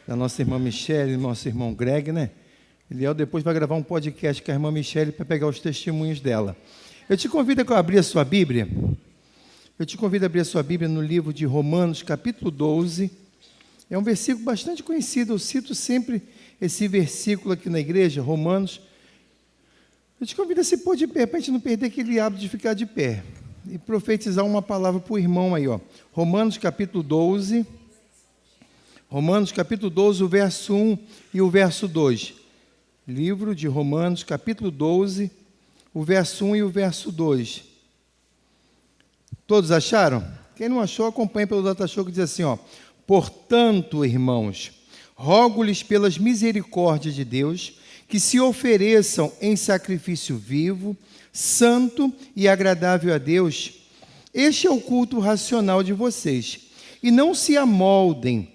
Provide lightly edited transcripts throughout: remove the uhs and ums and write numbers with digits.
da nossa irmã Michele, do nosso irmão Greg, né? Eliel depois vai gravar um podcast com a irmã Michele para pegar os testemunhos dela. Eu te convido a abrir a sua Bíblia. No livro de Romanos, capítulo 12. É um versículo bastante conhecido, eu cito sempre esse versículo aqui na igreja, Romanos. Eu te convido a se pôr de pé, para a gente não perder aquele hábito de ficar de pé. E profetizar uma palavra para o irmão aí, ó. Romanos capítulo 12, o verso 1 e o verso 2. Livro de Romanos, capítulo 12, o verso 1 e o verso 2. Todos acharam? Quem não achou, acompanhe pelo Datashow, que diz assim, ó. Portanto, irmãos, rogo-lhes pelas misericórdias de Deus, que se ofereçam em sacrifício vivo, santo e agradável a Deus. Este é o culto racional de vocês. E não se amoldem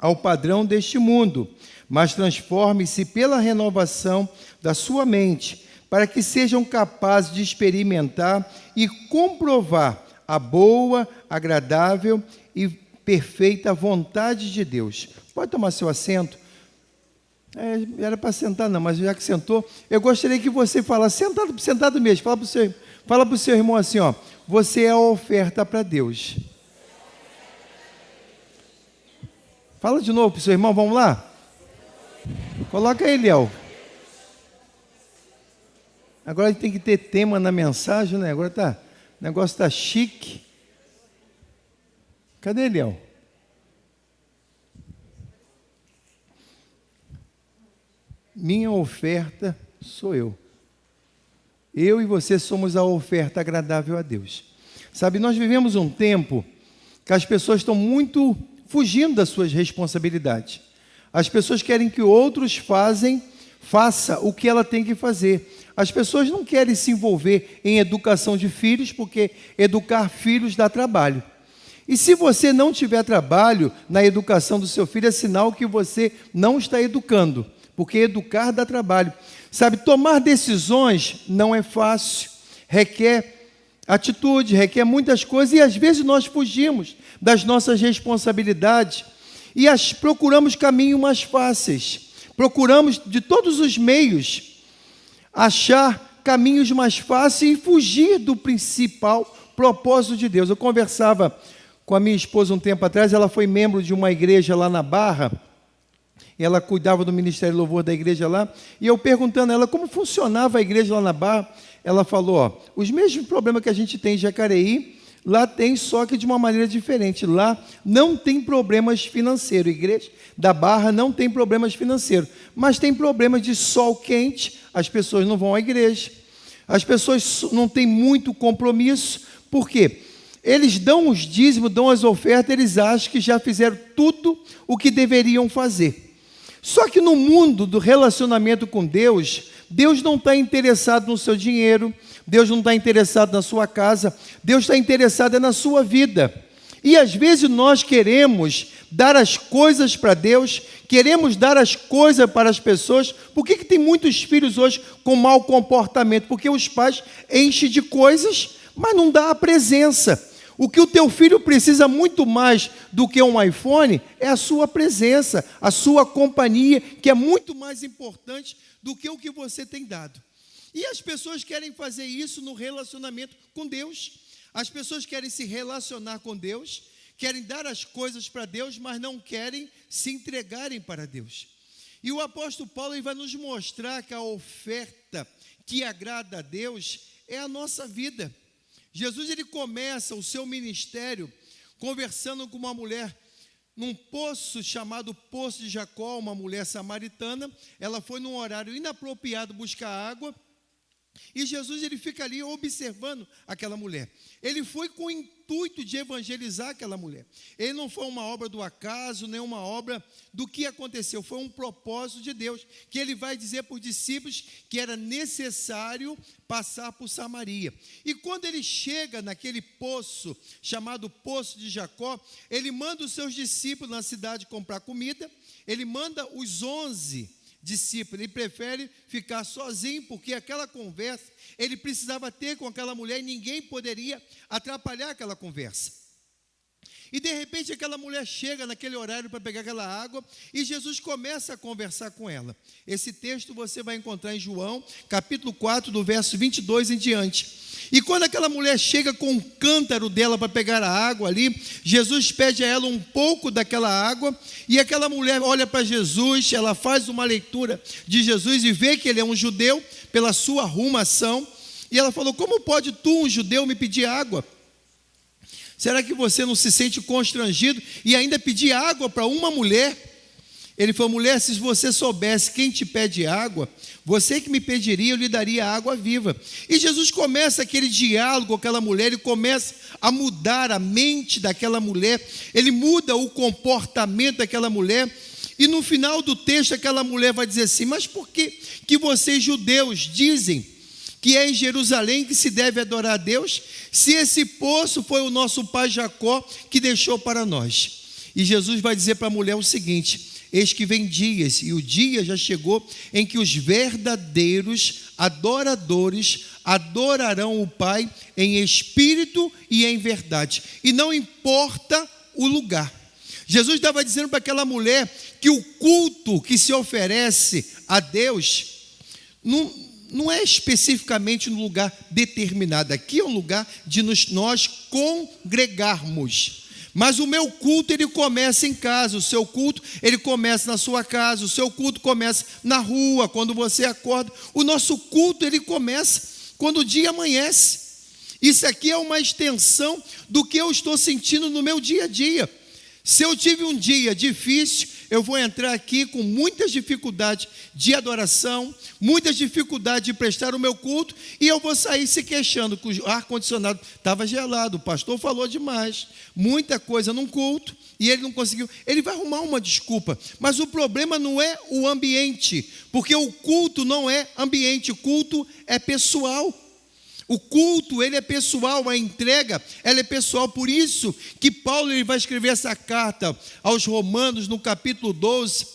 ao padrão deste mundo, mas transforme-se pela renovação da sua mente, para que sejam capazes de experimentar e comprovar a boa, agradável e perfeita vontade de Deus. Pode tomar seu assento. Era para sentar não, mas já que sentou, eu gostaria que você falasse, sentado mesmo, fala para o seu irmão assim, ó, você é a oferta para Deus. Fala de novo para o seu irmão, vamos lá? Coloca aí, Eliel. Agora a gente tem que ter tema na mensagem, né? Agora o negócio está chique. Cadê Eliel? Minha oferta sou eu. Eu e você somos a oferta agradável a Deus. Sabe, nós vivemos um tempo que as pessoas estão muito fugindo das suas responsabilidades. As pessoas querem que outros faça o que ela tem que fazer. As pessoas não querem se envolver em educação de filhos, porque educar filhos dá trabalho. E se você não tiver trabalho na educação do seu filho, é sinal que você não está educando, porque educar dá trabalho. Sabe, tomar decisões não é fácil, requer atitude, requer muitas coisas, e às vezes nós fugimos das nossas responsabilidades e procuramos caminhos mais fáceis. Procuramos, de todos os meios, achar caminhos mais fáceis e fugir do principal propósito de Deus. Eu conversava com a minha esposa um tempo atrás, ela foi membro de uma igreja lá na Barra, ela cuidava do Ministério de Louvor da igreja lá, e eu perguntando a ela como funcionava a igreja lá na Barra, ela falou, ó, os mesmos problemas que a gente tem em Jacareí, lá tem, só que de uma maneira diferente. Lá não tem problemas financeiros. A igreja da Barra não tem problemas financeiros, mas tem problemas de sol quente, as pessoas não vão à igreja, as pessoas não têm muito compromisso. Por quê? Eles dão os dízimos, dão as ofertas, eles acham que já fizeram tudo o que deveriam fazer. Só que no mundo do relacionamento com Deus, Deus não está interessado no seu dinheiro, Deus não está interessado na sua casa, Deus está interessado na sua vida. E às vezes nós queremos dar as coisas para Deus, queremos dar as coisas para as pessoas. Por que tem muitos filhos hoje com mau comportamento? Porque os pais enchem de coisas, mas não dá a presença. O que o teu filho precisa muito mais do que um iPhone é a sua presença, a sua companhia, que é muito mais importante do que o que você tem dado. E as pessoas querem fazer isso no relacionamento com Deus. As pessoas querem se relacionar com Deus, querem dar as coisas para Deus, mas não querem se entregarem para Deus. E o apóstolo Paulo ele vai nos mostrar que a oferta que agrada a Deus é a nossa vida. Jesus ele começa o seu ministério conversando com uma mulher num poço chamado Poço de Jacó, uma mulher samaritana. Ela foi num horário inapropriado buscar água, e Jesus ele fica ali observando aquela mulher. Ele foi com o intuito de evangelizar aquela mulher. Ele não foi uma obra do acaso, nem uma obra do que aconteceu. Foi um propósito de Deus, que ele vai dizer para os discípulos que era necessário passar por Samaria. E quando ele chega naquele poço, chamado Poço de Jacó, ele manda os seus discípulos na cidade comprar comida. Ele manda os 11 discípulo, ele prefere ficar sozinho, porque aquela conversa ele precisava ter com aquela mulher e ninguém poderia atrapalhar aquela conversa. E de repente aquela mulher chega naquele horário para pegar aquela água e Jesus começa a conversar com ela. Esse texto você vai encontrar em João, capítulo 4, do verso 22 em diante. E quando aquela mulher chega com um cântaro dela para pegar a água ali, Jesus pede a ela um pouco daquela água, e aquela mulher olha para Jesus, ela faz uma leitura de Jesus e vê que ele é um judeu pela sua arrumação, e ela falou: como pode tu, um judeu, me pedir água? Será que você não se sente constrangido e ainda pedir água para uma mulher? Ele falou: mulher, se você soubesse quem te pede água, você que me pediria, eu lhe daria água viva. E Jesus começa aquele diálogo com aquela mulher, ele começa a mudar a mente daquela mulher, ele muda o comportamento daquela mulher, e no final do texto aquela mulher vai dizer assim: mas por que vocês judeus dizem que é em Jerusalém que se deve adorar a Deus, se esse poço foi o nosso pai Jacó que deixou para nós? E Jesus vai dizer para a mulher o seguinte: eis que vem dias, e o dia já chegou, em que os verdadeiros adoradores adorarão o Pai em espírito e em verdade, e não importa o lugar. Jesus estava dizendo para aquela mulher que o culto que se oferece a Deus não é especificamente num lugar determinado. Aqui é um lugar de nós congregarmos. Mas o meu culto, ele começa em casa. O seu culto, ele começa na sua casa. O seu culto começa na rua, quando você acorda. O nosso culto, ele começa quando o dia amanhece. Isso aqui é uma extensão do que eu estou sentindo no meu dia a dia. Se eu tive um dia difícil, eu vou entrar aqui com muitas dificuldades de adoração, muitas dificuldades de prestar o meu culto, e eu vou sair se queixando que o ar-condicionado estava gelado, o pastor falou demais, muita coisa num culto, e ele não conseguiu. Ele vai arrumar uma desculpa, mas o problema não é o ambiente, porque o culto não é ambiente, o culto é pessoal. O culto, ele é pessoal, a entrega, ela é pessoal. Por isso que Paulo, ele vai escrever essa carta aos Romanos no capítulo 12,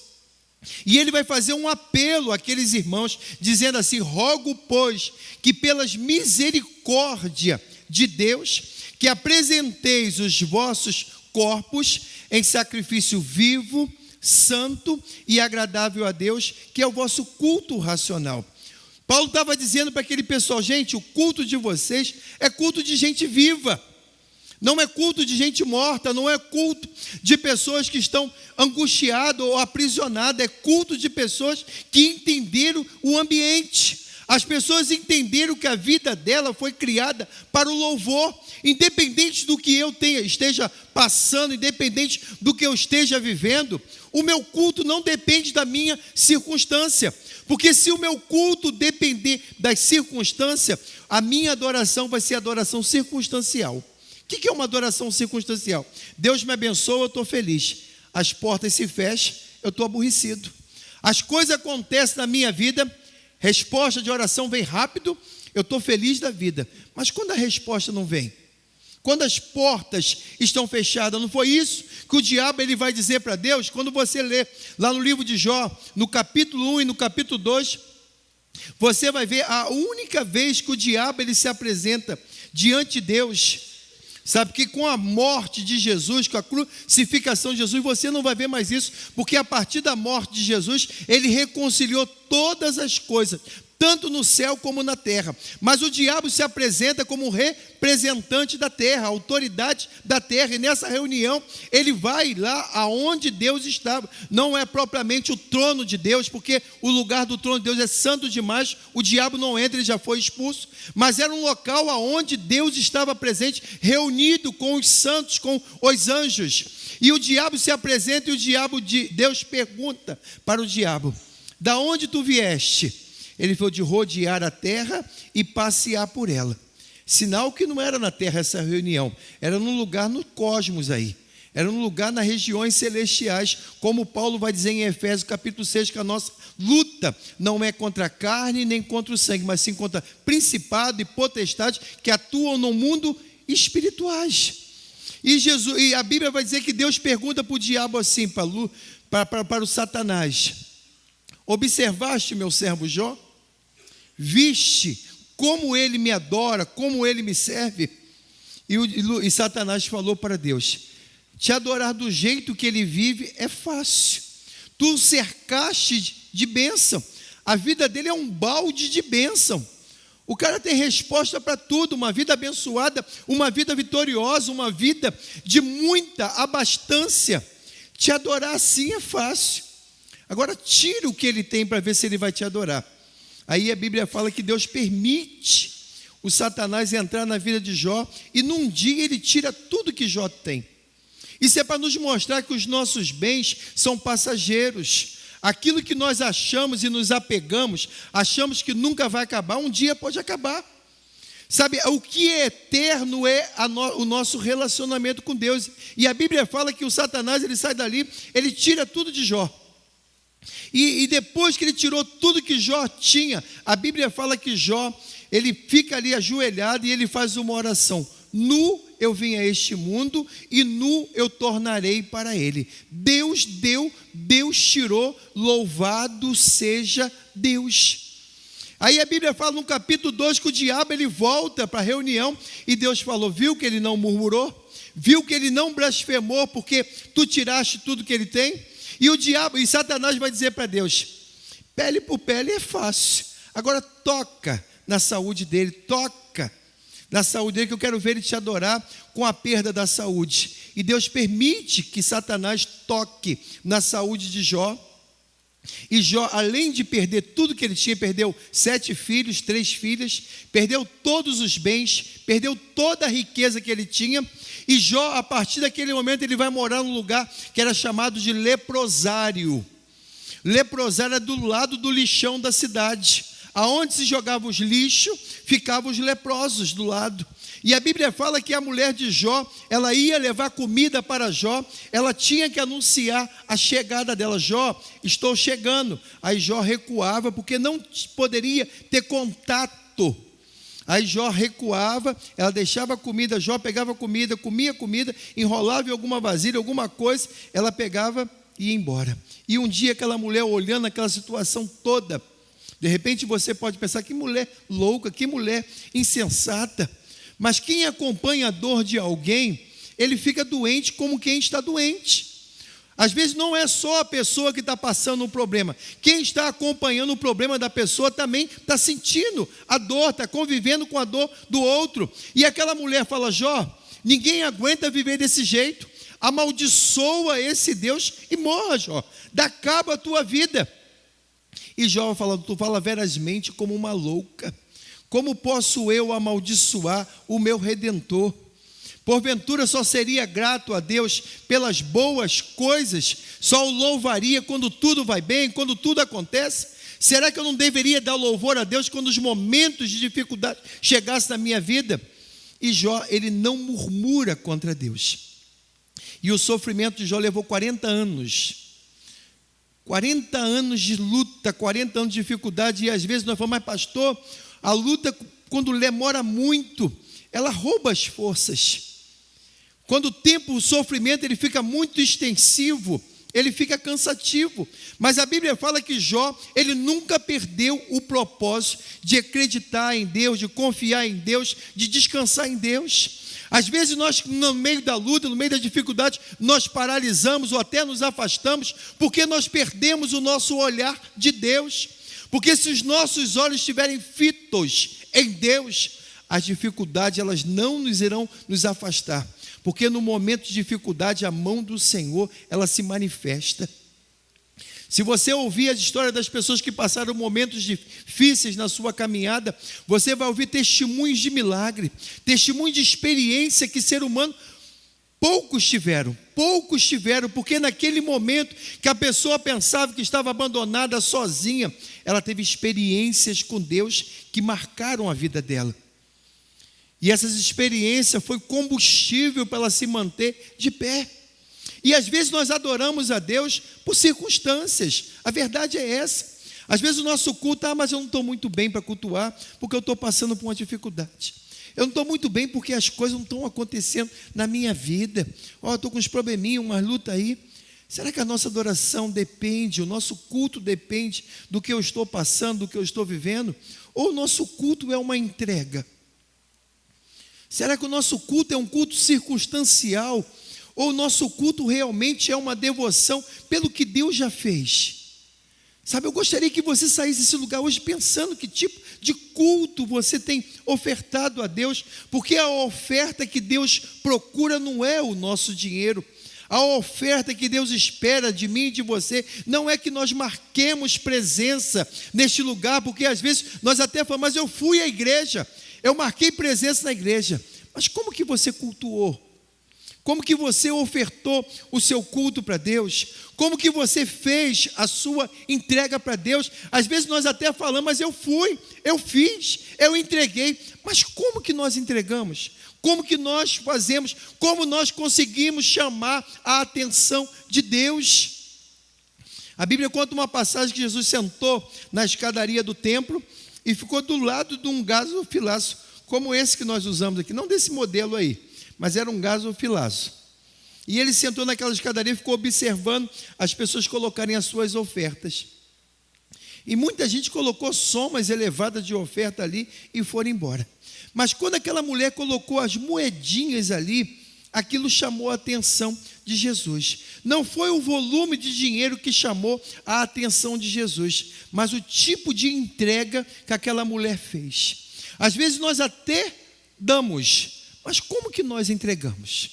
e ele vai fazer um apelo àqueles irmãos, dizendo assim: rogo, pois, que pelas misericórdia de Deus, que apresenteis os vossos corpos em sacrifício vivo, santo e agradável a Deus, que é o vosso culto racional. Paulo estava dizendo para aquele pessoal: gente, o culto de vocês é culto de gente viva, não é culto de gente morta, não é culto de pessoas que estão angustiadas ou aprisionadas, é culto de pessoas que entenderam o ambiente. As pessoas entenderam que a vida dela foi criada para o louvor, independente do que eu esteja passando, independente do que eu esteja vivendo. O meu culto não depende da minha circunstância, porque se o meu culto depender das circunstâncias, a minha adoração vai ser adoração circunstancial. O que é uma adoração circunstancial? Deus me abençoa, eu estou feliz. As portas se fecham, eu estou aborrecido. As coisas acontecem na minha vida, resposta de oração vem rápido, eu estou feliz da vida. Mas quando a resposta não vem? Quando as portas estão fechadas, não foi isso que o diabo ele vai dizer para Deus? Quando você lê lá no livro de Jó, no capítulo 1 e no capítulo 2, você vai ver a única vez que o diabo ele se apresenta diante de Deus. Sabe que com a morte de Jesus, com a crucificação de Jesus, você não vai ver mais isso, porque a partir da morte de Jesus, ele reconciliou todas as coisas, tanto no céu como na terra. Mas o diabo se apresenta como um representante da terra, autoridade da terra, e nessa reunião ele vai lá aonde Deus estava. Não é propriamente o trono de Deus, porque o lugar do trono de Deus é santo demais, o diabo não entra, ele já foi expulso, mas era um local aonde Deus estava presente, reunido com os santos, com os anjos. E o diabo se apresenta, e Deus pergunta para o diabo: da onde tu vieste? Ele falou: de rodear a terra e passear por ela. Sinal que não era na terra essa reunião, era num lugar no cosmos aí, era num lugar nas regiões celestiais, como Paulo vai dizer em Efésios capítulo 6, que a nossa luta não é contra a carne nem contra o sangue, mas sim contra principado e potestade que atuam no mundo espirituais. E a Bíblia vai dizer que Deus pergunta para o diabo assim, para o Satanás: observaste meu servo Jó? Viste como ele me adora, como ele me serve? E Satanás falou para Deus: te adorar do jeito que ele vive é fácil. Tu o cercaste de bênção. A vida dele é um balde de bênção. O cara tem resposta para tudo, uma vida abençoada, uma vida vitoriosa, uma vida de muita abastança. Te adorar assim é fácil. Agora tira o que ele tem para ver se ele vai te adorar. Aí a Bíblia fala que Deus permite o Satanás entrar na vida de Jó e num dia ele tira tudo que Jó tem. Isso é para nos mostrar que os nossos bens são passageiros. Aquilo que nós achamos e nos apegamos, achamos que nunca vai acabar, um dia pode acabar. Sabe, o que é eterno é o nosso relacionamento com Deus. E a Bíblia fala que o Satanás, ele sai dali, ele tira tudo de Jó. E depois que ele tirou tudo que Jó tinha, a Bíblia fala que Jó, ele fica ali ajoelhado e ele faz uma oração. Nu eu vim a este mundo e nu eu tornarei para ele. Deus deu, Deus tirou, louvado seja Deus. Aí a Bíblia fala no capítulo 2 que o diabo ele volta para a reunião e Deus falou, viu que ele não murmurou? Viu que ele não blasfemou porque tu tiraste tudo que ele tem? E o diabo, e Satanás vai dizer para Deus, pele por pele é fácil, agora toca na saúde dele, toca na saúde dele, que eu quero ver ele te adorar com a perda da saúde. E Deus permite que Satanás toque na saúde de Jó. E Jó, além de perder tudo que ele tinha, perdeu 7 filhos, 3 filhas, perdeu todos os bens, perdeu toda a riqueza que ele tinha. E Jó, a partir daquele momento, ele vai morar num lugar que era chamado de leprosário. Leprosário era do lado do lixão da cidade. Aonde se jogavam os lixos, ficavam os leprosos do lado. E a Bíblia fala que a mulher de Jó, ela ia levar comida para Jó, ela tinha que anunciar a chegada dela. Jó, estou chegando. Aí Jó recuava, porque não poderia ter contato. Aí Jó recuava, ela deixava a comida, Jó pegava comida, comia comida, enrolava em alguma vasilha, alguma coisa, ela pegava e ia embora. E um dia aquela mulher olhando aquela situação toda, de repente você pode pensar, que mulher louca, que mulher insensata. Mas quem acompanha a dor de alguém, ele fica doente como quem está doente. Às vezes não é só a pessoa que está passando um problema. Quem está acompanhando o problema da pessoa também está sentindo a dor, está convivendo com a dor do outro. E aquela mulher fala, Jó, ninguém aguenta viver desse jeito. Amaldiçoa esse Deus e morra, Jó. Dá cabo à tua vida. E Jó fala, tu fala verazmente como uma louca. Como posso eu amaldiçoar o meu Redentor? Porventura só seria grato a Deus pelas boas coisas, só o louvaria quando tudo vai bem, quando tudo acontece? Será que eu não deveria dar louvor a Deus quando os momentos de dificuldade chegassem na minha vida? E Jó, ele não murmura contra Deus. E o sofrimento de Jó levou 40 anos. 40 anos de luta, 40 anos de dificuldade, e às vezes nós falamos, mas pastor, a luta quando demora muito, ela rouba as forças. Quando o tempo, o sofrimento, ele fica muito extensivo, ele fica cansativo. Mas a Bíblia fala que Jó, ele nunca perdeu o propósito de acreditar em Deus, de confiar em Deus, de descansar em Deus. Às vezes nós, no meio da luta, no meio da dificuldade, nós paralisamos ou até nos afastamos, porque nós perdemos o nosso olhar de Deus. Porque se os nossos olhos estiverem fitos em Deus, as dificuldades elas não nos irão nos afastar. Porque no momento de dificuldade, a mão do Senhor, ela se manifesta. Se você ouvir as histórias das pessoas que passaram momentos difíceis na sua caminhada, você vai ouvir testemunhos de milagre, testemunhos de experiência que ser humano poucos tiveram, porque naquele momento que a pessoa pensava que estava abandonada, sozinha, ela teve experiências com Deus que marcaram a vida dela. E essas experiências foi combustível para ela se manter de pé. E às vezes nós adoramos a Deus por circunstâncias, a verdade é essa. Às vezes o nosso culto, mas eu não estou muito bem para cultuar, porque eu estou passando por uma dificuldade. Eu não estou muito bem porque as coisas não estão acontecendo na minha vida. Eu estou com uns probleminhas, uma luta aí. Será que a nossa adoração depende, o nosso culto depende do que eu estou passando, do que eu estou vivendo? Ou o nosso culto é uma entrega? Será que o nosso culto é um culto circunstancial? Ou o nosso culto realmente é uma devoção pelo que Deus já fez? Sabe, eu gostaria que você saísse desse lugar hoje pensando que tipo de culto você tem ofertado a Deus, porque a oferta que Deus procura não é o nosso dinheiro. A oferta que Deus espera de mim e de você não é que nós marquemos presença neste lugar, porque às vezes nós até falamos, mas eu fui à igreja, eu marquei presença na igreja. Mas como que você cultuou? Como que você ofertou o seu culto para Deus? Como que você fez a sua entrega para Deus? Às vezes nós até falamos, mas eu fui, eu fiz, eu entreguei. Mas como que nós entregamos? Como que nós fazemos? Como nós conseguimos chamar a atenção de Deus? A Bíblia conta uma passagem que Jesus sentou na escadaria do templo e ficou do lado de um gasofilaço, como esse que nós usamos aqui, não desse modelo aí, mas era um gasofilaço. E ele sentou naquela escadaria e ficou observando as pessoas colocarem as suas ofertas. E muita gente colocou somas elevadas de oferta ali e foram embora. Mas quando aquela mulher colocou as moedinhas ali, aquilo chamou a atenção de Jesus. Não foi o volume de dinheiro que chamou a atenção de Jesus, mas o tipo de entrega que aquela mulher fez. Às vezes nós até damos, mas como que nós entregamos?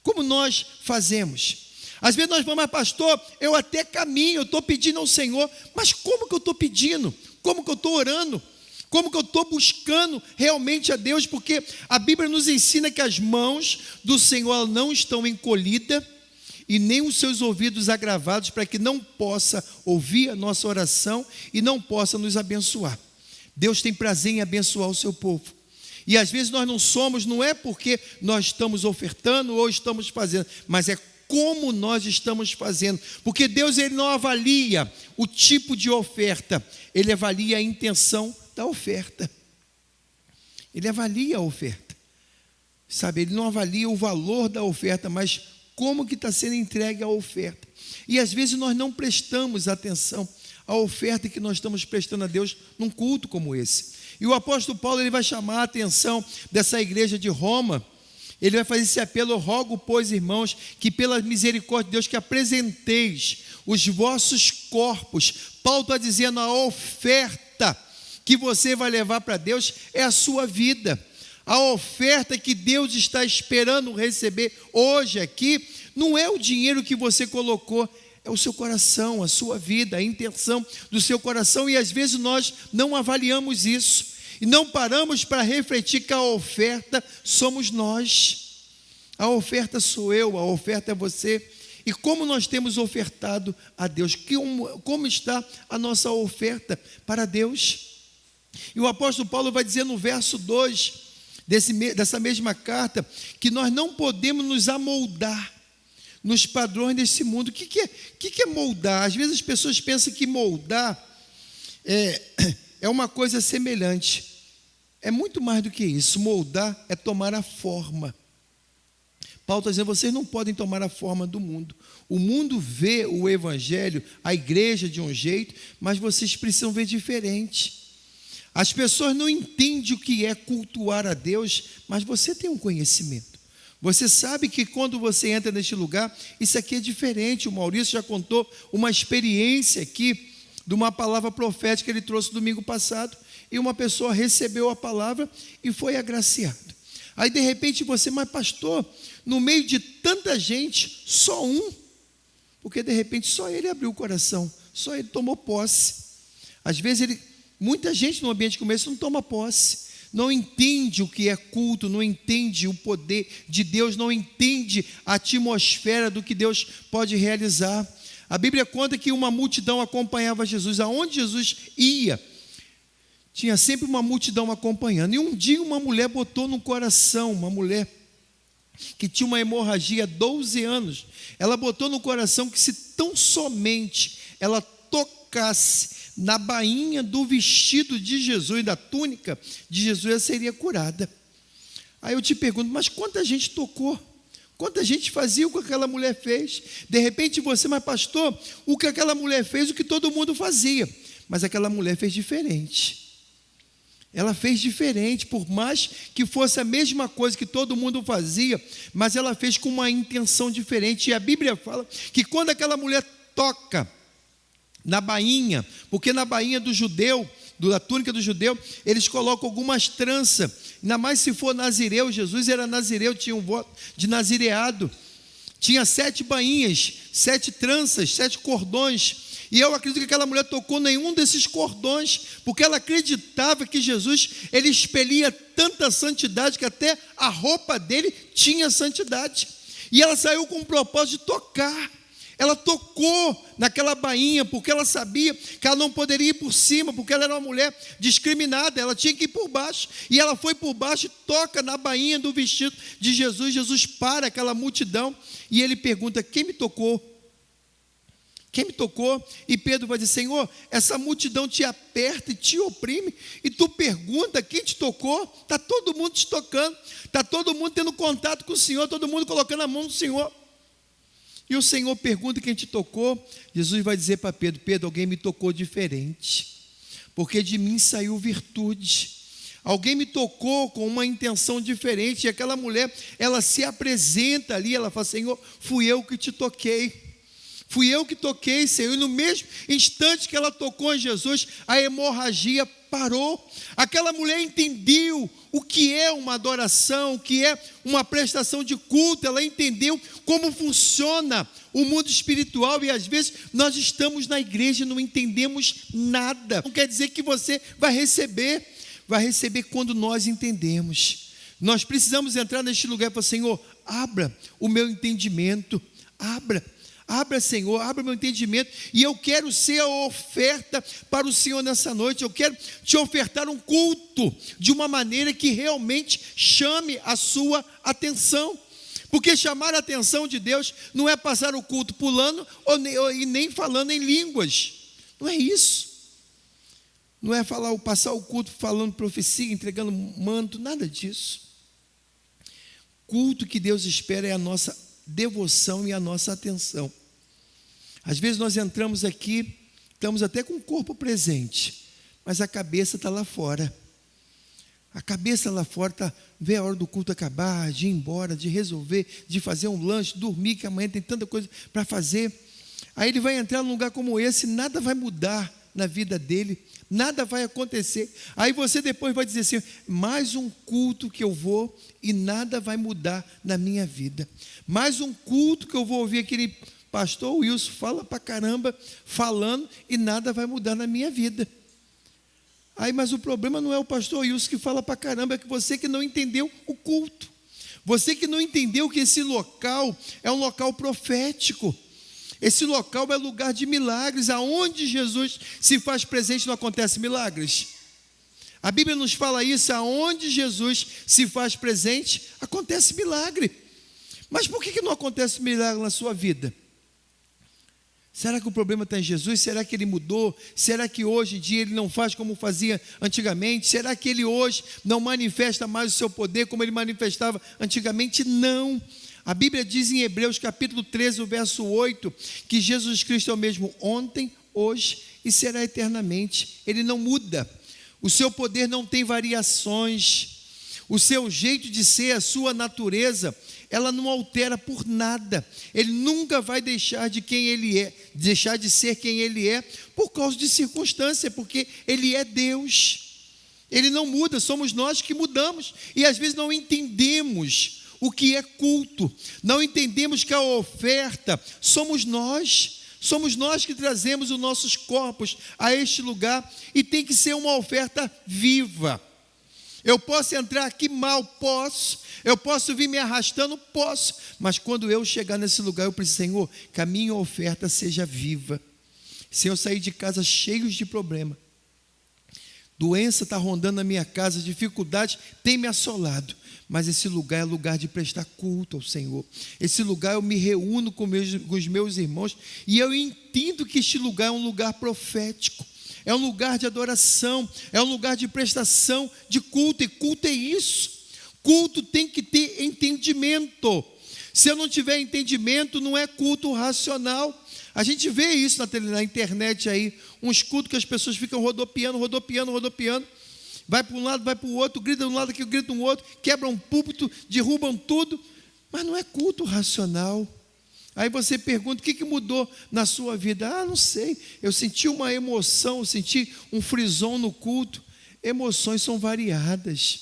Como nós fazemos? Às vezes nós vamos, mas pastor, eu até caminho, eu estou pedindo ao Senhor, mas como que eu estou pedindo? Como que eu estou orando? Como que eu estou buscando realmente a Deus? Porque a Bíblia nos ensina que as mãos do Senhor não estão encolhidas e nem os seus ouvidos agravados para que não possa ouvir a nossa oração e não possa nos abençoar. Deus tem prazer em abençoar o seu povo. E às vezes nós não somos, não é porque nós estamos ofertando ou estamos fazendo, mas é como nós estamos fazendo. Porque Deus, ele não avalia o tipo de oferta, ele avalia a intenção da oferta. Ele avalia a oferta. Sabe, ele não avalia o valor da oferta, mas como que está sendo entregue a oferta. E às vezes nós não prestamos atenção à oferta que nós estamos prestando a Deus num culto como esse. E o apóstolo Paulo, ele vai chamar a atenção dessa igreja de Roma. Ele vai fazer esse apelo: eu rogo, pois, irmãos, que pela misericórdia de Deus, que apresenteis os vossos corpos. Paulo está dizendo, a oferta que você vai levar para Deus é a sua vida. A oferta que Deus está esperando receber hoje aqui, não é o dinheiro que você colocou, é o seu coração, a sua vida, a intenção do seu coração. E às vezes nós não avaliamos isso, e não paramos para refletir que a oferta somos nós. A oferta sou eu, a oferta é você. E como nós temos ofertado a Deus? Como está a nossa oferta para Deus? E o apóstolo Paulo vai dizer no verso 2 dessa mesma carta, que nós não podemos nos amoldar nos padrões desse mundo. O que é moldar? Às vezes as pessoas pensam que moldar é uma coisa semelhante. É muito mais do que isso. Moldar é tomar a forma. Paulo está dizendo, vocês não podem tomar a forma do mundo. O mundo vê o evangelho, a igreja de um jeito, mas vocês precisam ver diferente. As pessoas não entendem o que é cultuar a Deus, mas você tem um conhecimento. Você sabe que quando você entra neste lugar, isso aqui é diferente. O Maurício já contou uma experiência aqui de uma palavra profética que ele trouxe domingo passado, e uma pessoa recebeu a palavra e foi agraciada. Aí de repente você, mas pastor, no meio de tanta gente, só um, porque de repente só ele abriu o coração, só ele tomou posse. Às vezes muita gente no ambiente como esse não toma posse, não entende o que é culto, não entende o poder de Deus, não entende a atmosfera do que Deus pode realizar. A Bíblia conta que uma multidão acompanhava Jesus. Aonde Jesus ia, tinha sempre uma multidão acompanhando. E um dia uma mulher botou no coração, uma mulher que tinha uma hemorragia há 12 anos, ela botou no coração que se tão somente ela tocasse na bainha do vestido de Jesus, da túnica de Jesus, ela seria curada. Aí eu te pergunto, mas quanta gente tocou? Quanta gente fazia o que aquela mulher fez? De repente você, mas pastor, o que aquela mulher fez, o que todo mundo fazia, mas aquela mulher fez diferente. Ela fez diferente, por mais que fosse a mesma coisa que todo mundo fazia, mas ela fez com uma intenção diferente. E a Bíblia fala que quando aquela mulher toca na bainha, porque na bainha do judeu, da túnica do judeu, eles colocam algumas tranças, ainda mais se for nazireu. Jesus era nazireu, tinha um voto de nazireado, tinha 7 bainhas, 7 tranças, 7 cordões, e eu acredito que aquela mulher tocou nenhum desses cordões, porque ela acreditava que Jesus, ele expelia tanta santidade, que até a roupa dele tinha santidade, e ela saiu com o propósito de tocar. Ela tocou naquela bainha, porque ela sabia que ela não poderia ir por cima, porque ela era uma mulher discriminada, ela tinha que ir por baixo, e ela foi por baixo e toca na bainha do vestido de Jesus. Jesus para aquela multidão, e ele pergunta: quem me tocou? Quem me tocou? E Pedro vai dizer: Senhor, essa multidão te aperta e te oprime, e tu pergunta quem te tocou? Está todo mundo te tocando, está todo mundo tendo contato com o Senhor, todo mundo colocando a mão no Senhor. E o Senhor pergunta quem te tocou. Jesus vai dizer para Pedro: Pedro, alguém me tocou diferente, porque de mim saiu virtude. Alguém me tocou com uma intenção diferente. E aquela mulher, ela se apresenta ali, ela fala: Senhor, fui eu que te toquei. Fui eu que toquei, Senhor. E no mesmo instante que ela tocou em Jesus, a hemorragia parou. Aquela mulher entendeu o que é uma adoração, o que é uma prestação de culto. Ela entendeu como funciona o mundo espiritual, e às vezes nós estamos na igreja e não entendemos nada. Não quer dizer que você vai receber quando nós entendemos. Nós precisamos entrar neste lugar e falar: Senhor, abra o meu entendimento, abra, Senhor, abra meu entendimento, e eu quero ser a oferta para o Senhor nessa noite. Eu quero te ofertar um culto de uma maneira que realmente chame a sua atenção, porque chamar a atenção de Deus não é passar o culto pulando e nem falando em línguas. Não é isso. Não é passar o culto falando profecia, entregando manto, nada disso. Culto que Deus espera é a nossa devoção e a nossa atenção. Às vezes nós entramos aqui, estamos até com o corpo presente, mas a cabeça está lá fora. A cabeça lá fora está, vê a hora do culto acabar, de ir embora, de resolver, de fazer um lanche, dormir, que amanhã tem tanta coisa para fazer. Aí ele vai entrar num lugar como esse, nada vai mudar na vida dele, nada vai acontecer. Aí você depois vai dizer assim: mais um culto que eu vou e nada vai mudar na minha vida. Mais um culto que eu vou ouvir aquele pastor Wilson fala pra caramba, falando, e nada vai mudar na minha vida. Aí, mas o problema não é o pastor Wilson que fala pra caramba, é que você que não entendeu o culto. Você que não entendeu que esse local é um local profético. Esse local é lugar de milagres. Aonde Jesus se faz presente não acontece milagres. A Bíblia nos fala isso: aonde Jesus se faz presente acontece milagre. Mas por que não acontece milagre na sua vida? Será que o problema está em Jesus? Será que ele mudou? Será que hoje em dia ele não faz como fazia antigamente? Será que ele hoje não manifesta mais o seu poder como ele manifestava antigamente? Não. A Bíblia diz em Hebreus capítulo 13, o verso 8, que Jesus Cristo é o mesmo ontem, hoje e será eternamente. Ele não muda. O seu poder não tem variações. O seu jeito de ser, a sua natureza, ela não altera por nada. Ele nunca vai deixar de quem ele é, deixar de ser quem ele é, por causa de circunstância, porque ele é Deus. Ele não muda, somos nós que mudamos, e às vezes não entendemos o que é culto, não entendemos que a oferta somos nós que trazemos os nossos corpos a este lugar, e tem que ser uma oferta viva. Eu posso entrar aqui mal, posso. Eu posso vir me arrastando, posso. Mas quando eu chegar nesse lugar, eu preciso: Senhor, que a minha oferta seja viva. Se eu sair de casa cheio de problema, doença está rondando a minha casa, dificuldade tem me assolado, mas esse lugar é lugar de prestar culto ao Senhor. Esse lugar eu me reúno com os meus irmãos, e eu entendo que este lugar é um lugar profético. É um lugar de adoração, é um lugar de prestação de culto, e culto é isso. Culto tem que ter entendimento. Se eu não tiver entendimento, não é culto racional. A gente vê isso na internet aí, uns cultos que as pessoas ficam rodopiando, vai para um lado, vai para o outro, grita de um lado, aqui grita um outro, quebram um púlpito, derrubam tudo, mas não é culto racional. Aí você pergunta, o que mudou na sua vida? Ah, não sei, eu senti uma emoção, eu senti um frisson no culto. Emoções são variadas.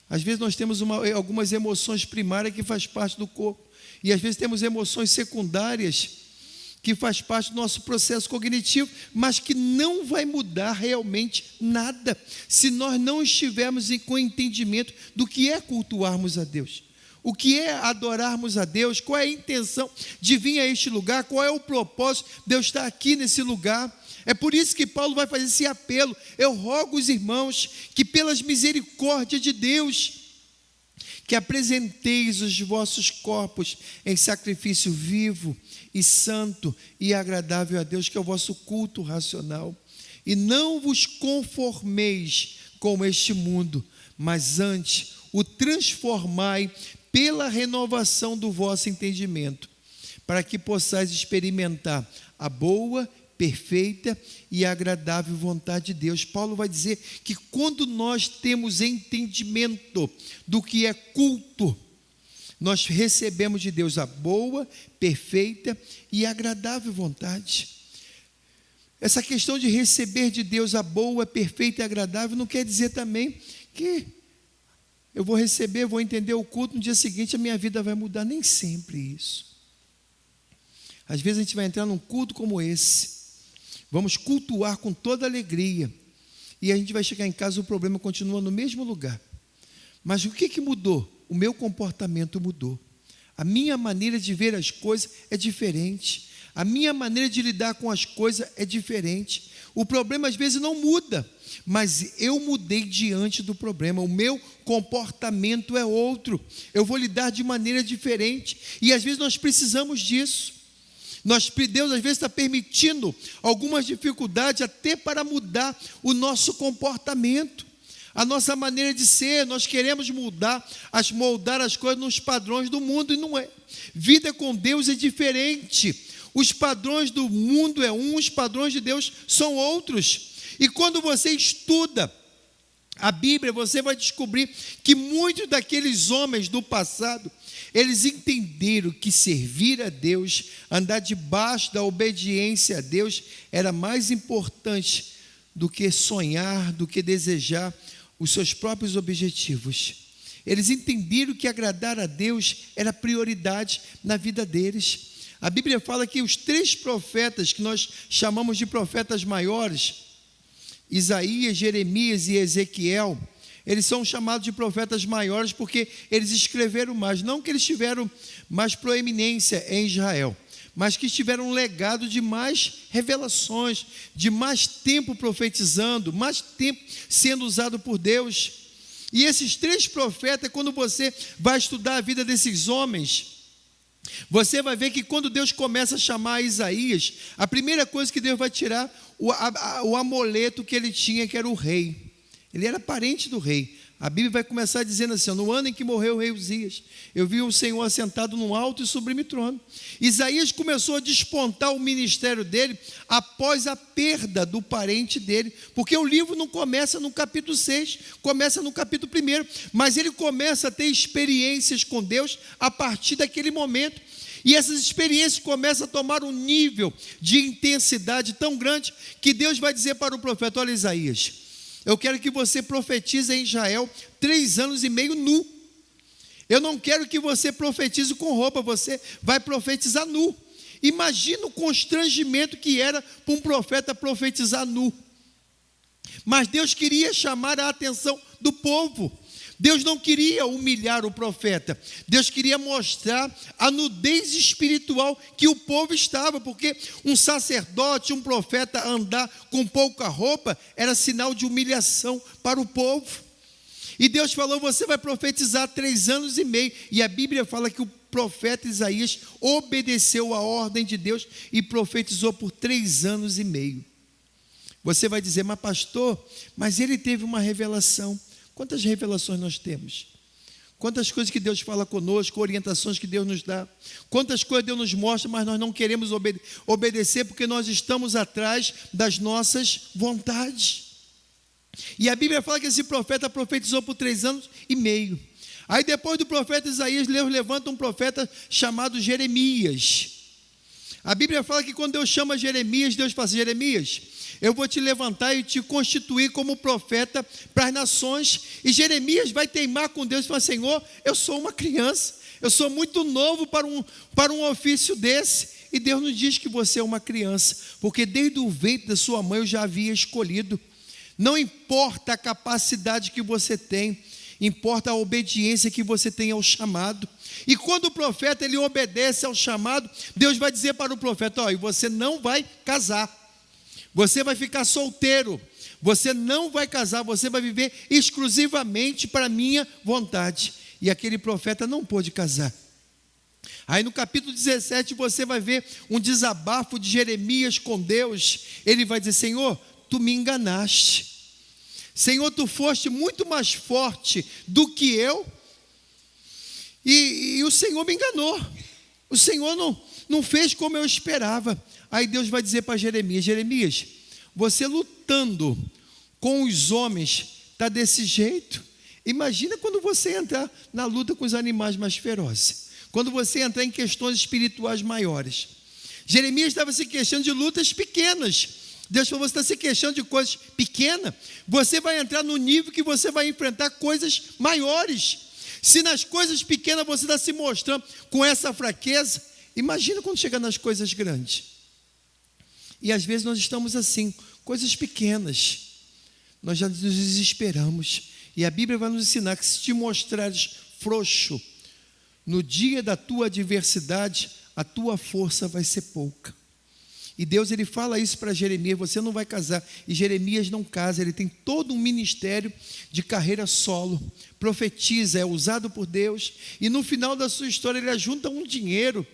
Às vezes nós temos algumas emoções primárias que faz parte do corpo, e às vezes temos emoções secundárias que faz parte do nosso processo cognitivo, mas que não vai mudar realmente nada, se nós não estivermos com entendimento do que é cultuarmos a Deus, o que é adorarmos a Deus, qual é a intenção de vir a este lugar, qual é o propósito de Deus estar aqui nesse lugar. É por isso que Paulo vai fazer esse apelo: eu rogo os irmãos que pelas misericórdias de Deus, que apresenteis os vossos corpos em sacrifício vivo e santo e agradável a Deus, que é o vosso culto racional. E não vos conformeis com este mundo, mas antes o transformai pela renovação do vosso entendimento, para que possais experimentar a boa, perfeita e agradável vontade de Deus. Paulo vai dizer que quando nós temos entendimento do que é culto, nós recebemos de Deus a boa, perfeita e agradável vontade. Essa questão de receber de Deus a boa, perfeita e agradável não quer dizer também que eu vou receber, vou entender o culto, no dia seguinte a minha vida vai mudar. Nem sempre isso. Às vezes a gente vai entrar num culto como esse, vamos cultuar com toda alegria, e a gente vai chegar em casa e o problema continua no mesmo lugar. Mas o que mudou? O meu comportamento mudou. A minha maneira de ver as coisas é diferente. A minha maneira de lidar com as coisas é diferente. O problema às vezes não muda, mas eu mudei diante do problema. O meu comportamento é outro. Eu vou lidar de maneira diferente. E às vezes nós precisamos disso. Deus às vezes está permitindo algumas dificuldades até para mudar o nosso comportamento, a nossa maneira de ser. Nós queremos moldar as coisas nos padrões do mundo, e não é. Vida com Deus é diferente. Os padrões do mundo é um, os padrões de Deus são outros. E quando você estuda a Bíblia, você vai descobrir que muitos daqueles homens do passado, eles entenderam que servir a Deus, andar debaixo da obediência a Deus, era mais importante do que sonhar, do que desejar os seus próprios objetivos. Eles entenderam que agradar a Deus era prioridade na vida deles. A Bíblia fala que os 3 profetas que nós chamamos de profetas maiores, Isaías, Jeremias e Ezequiel, eles são chamados de profetas maiores porque eles escreveram mais. Não que eles tiveram mais proeminência em Israel, mas que tiveram um legado de mais revelações, de mais tempo profetizando, mais tempo sendo usado por Deus. E esses 3 profetas, quando você vai estudar a vida desses homens, você vai ver que quando Deus começa a chamar Isaías, a primeira coisa que Deus vai tirar, o amuleto que ele tinha, que era o rei. Ele era parente do rei. A Bíblia vai começar dizendo assim: no ano em que morreu o rei Uzias, eu vi o Senhor assentado num alto e sublime trono. Isaías começou a despontar o ministério dele após a perda do parente dele, porque o livro não começa no capítulo 6, começa no capítulo 1, mas ele começa a ter experiências com Deus a partir daquele momento. E essas experiências começam a tomar um nível de intensidade tão grande que Deus vai dizer para o profeta: olha, Isaías, eu quero que você profetize em Israel 3 anos e meio nu. Eu não quero que você profetize com roupa, você vai profetizar nu. Imagina o constrangimento que era para um profeta profetizar nu. Mas Deus queria chamar a atenção do povo. Deus não queria humilhar o profeta. Deus queria mostrar a nudez espiritual que o povo estava, porque um sacerdote, um profeta andar com pouca roupa era sinal de humilhação para o povo. E Deus falou: você vai profetizar 3 anos e meio. E a Bíblia fala que o profeta Isaías obedeceu a ordem de Deus e profetizou por 3 anos e meio. Você vai dizer: mas pastor, mas ele teve uma revelação. Quantas revelações nós temos? Quantas coisas que Deus fala conosco, orientações que Deus nos dá. Quantas coisas Deus nos mostra, mas nós não queremos obedecer porque nós estamos atrás das nossas vontades. E a Bíblia fala que esse profeta profetizou por 3 anos e meio. Aí depois do profeta Isaías, Deus levanta um profeta chamado Jeremias. A Bíblia fala que quando Deus chama Jeremias, Deus fala assim: Jeremias, eu vou te levantar e te constituir como profeta para as nações. E Jeremias vai teimar com Deus e falar: Senhor, eu sou uma criança, eu sou muito novo para um ofício desse. E Deus nos diz que você é uma criança, porque desde o ventre da sua mãe eu já havia escolhido. Não importa a capacidade que você tem, importa a obediência que você tem ao chamado. E quando o profeta ele obedece ao chamado, Deus vai dizer para o profeta: ó, e você não vai casar, você vai ficar solteiro, você não vai casar, você vai viver exclusivamente para a minha vontade. E aquele profeta não pôde casar. Aí no capítulo 17 você vai ver um desabafo de Jeremias com Deus. Ele vai dizer: Senhor, tu me enganaste, Senhor, tu foste muito mais forte do que eu, e o Senhor me enganou, o Senhor não fez como eu esperava. Aí Deus vai dizer para Jeremias: Jeremias, você lutando com os homens está desse jeito, imagina quando você entrar na luta com os animais mais ferozes, quando você entrar em questões espirituais maiores. Jeremias estava se queixando de lutas pequenas. Deus falou: você está se queixando de coisas pequenas, você vai entrar no nível que você vai enfrentar coisas maiores. Se nas coisas pequenas você está se mostrando com essa fraqueza, imagina quando chegar nas coisas grandes. E às vezes nós estamos assim, coisas pequenas, nós já nos desesperamos. E a Bíblia vai nos ensinar que se te mostrares frouxo no dia da tua adversidade, a tua força vai ser pouca. E Deus ele fala isso para Jeremias: você não vai casar. E Jeremias não casa, ele tem todo um ministério de carreira solo, profetiza, é usado por Deus, e no final da sua história ele ajunta um dinheiro,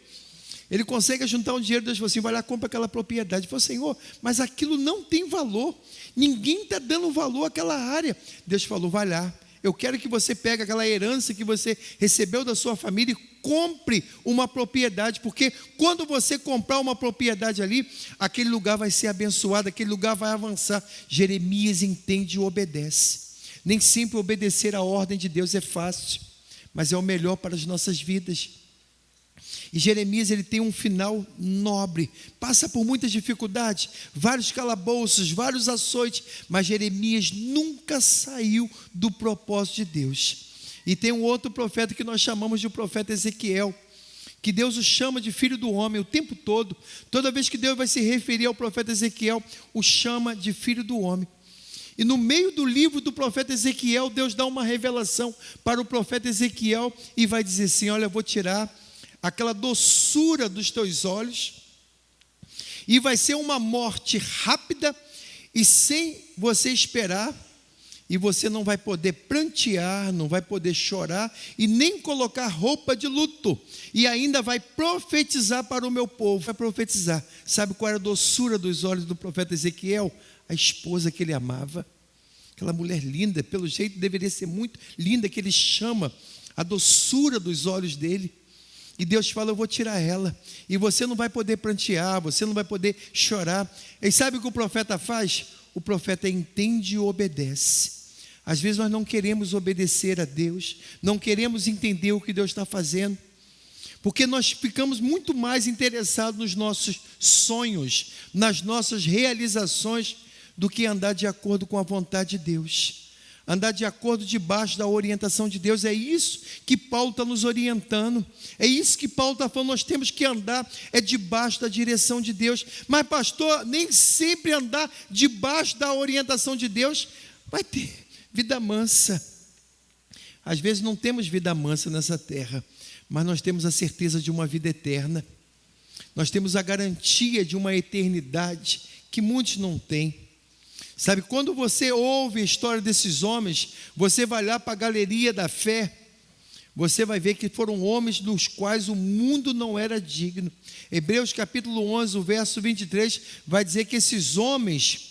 ele consegue ajuntar um dinheiro. Deus falou assim: vai lá, compra aquela propriedade. Ele falou: Senhor, mas aquilo não tem valor, ninguém está dando valor àquela área. Deus falou: vai lá, eu quero que você pegue aquela herança que você recebeu da sua família e compre uma propriedade, porque quando você comprar uma propriedade ali, aquele lugar vai ser abençoado, aquele lugar vai avançar. Jeremias entende e obedece. Nem sempre obedecer à ordem de Deus é fácil, mas é o melhor para as nossas vidas. E Jeremias ele tem um final nobre, passa por muitas dificuldades, vários calabouços, vários açoites, mas Jeremias nunca saiu do propósito de Deus. E tem um outro profeta que nós chamamos de profeta Ezequiel, que Deus o chama de filho do homem o tempo todo. Toda vez que Deus vai se referir ao profeta Ezequiel, o chama de filho do homem. E no meio do livro do profeta Ezequiel, Deus dá uma revelação para o profeta Ezequiel e vai dizer assim: olha, eu vou tirar aquela doçura dos teus olhos, e vai ser uma morte rápida e sem você esperar, e você não vai poder prantear, não vai poder chorar e nem colocar roupa de luto, e ainda vai profetizar para o meu povo. Vai profetizar. Sabe qual era a doçura dos olhos do profeta Ezequiel? A esposa que ele amava, aquela mulher linda, pelo jeito deveria ser muito linda, que ele chama a doçura dos olhos dele. E Deus fala: eu vou tirar ela, e você não vai poder prantear, você não vai poder chorar. E sabe o que o profeta faz? O profeta entende e obedece. Às vezes nós não queremos obedecer a Deus, não queremos entender o que Deus está fazendo, porque nós ficamos muito mais interessados nos nossos sonhos, nas nossas realizações, do que andar de acordo com a vontade de Deus, andar de acordo debaixo da orientação de Deus. É isso que Paulo está nos orientando, é isso que Paulo está falando, nós temos que andar debaixo da direção de Deus. Mas pastor, nem sempre andar debaixo da orientação de Deus vai ter vida mansa. Às vezes não temos vida mansa nessa terra, mas nós temos a certeza de uma vida eterna, nós temos a garantia de uma eternidade que muitos não têm. Sabe, quando você ouve a história desses homens, você vai lá para a galeria da fé, você vai ver que foram homens dos quais o mundo não era digno. Hebreus capítulo 11, o verso 23, vai dizer que esses homens,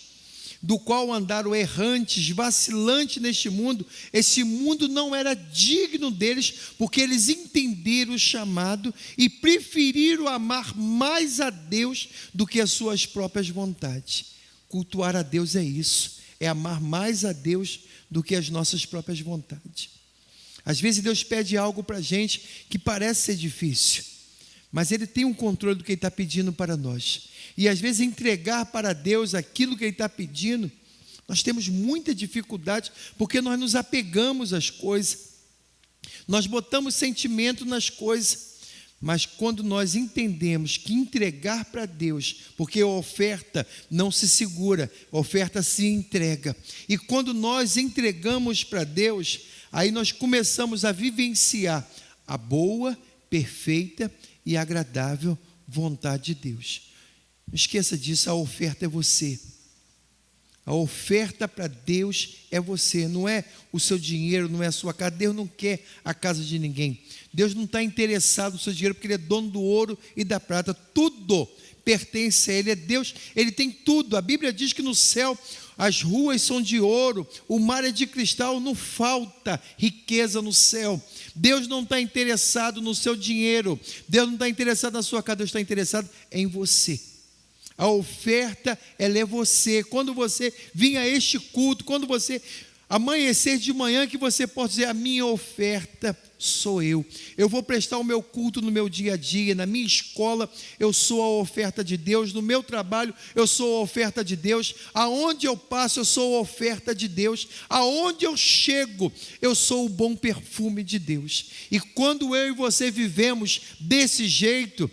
do qual andaram errantes, vacilantes neste mundo, esse mundo não era digno deles, porque eles entenderam o chamado e preferiram amar mais a Deus do que as suas próprias vontades. Cultuar a Deus é isso, é amar mais a Deus do que as nossas próprias vontades. Às vezes Deus pede algo para a gente que parece ser difícil, mas Ele tem um controle do que Ele está pedindo para nós. E às vezes entregar para Deus aquilo que Ele está pedindo, nós temos muita dificuldade, porque nós nos apegamos às coisas, nós botamos sentimento nas coisas. Mas quando nós entendemos que entregar para Deus, porque a oferta não se segura, a oferta se entrega. E quando nós entregamos para Deus, aí nós começamos a vivenciar a boa, perfeita e agradável vontade de Deus. Não esqueça disso, a oferta é você. A oferta para Deus é você, não é o seu dinheiro, não é a sua casa. Deus não quer a casa de ninguém. Deus não está interessado no seu dinheiro, porque Ele é dono do ouro e da prata. Tudo pertence a Ele, é Deus, Ele tem tudo. A Bíblia diz que no céu as ruas são de ouro, o mar é de cristal, não falta riqueza no céu. Deus não está interessado no seu dinheiro, Deus não está interessado na sua casa, Deus está interessado em você. A oferta, ela é você. Quando você vir a este culto, quando você amanhecer de manhã, que você possa dizer: a minha oferta sou eu. Eu vou prestar o meu culto no meu dia a dia, na minha escola eu sou a oferta de Deus, no meu trabalho eu sou a oferta de Deus, aonde eu passo eu sou a oferta de Deus, aonde eu chego eu sou o bom perfume de Deus. E quando eu e você vivemos desse jeito,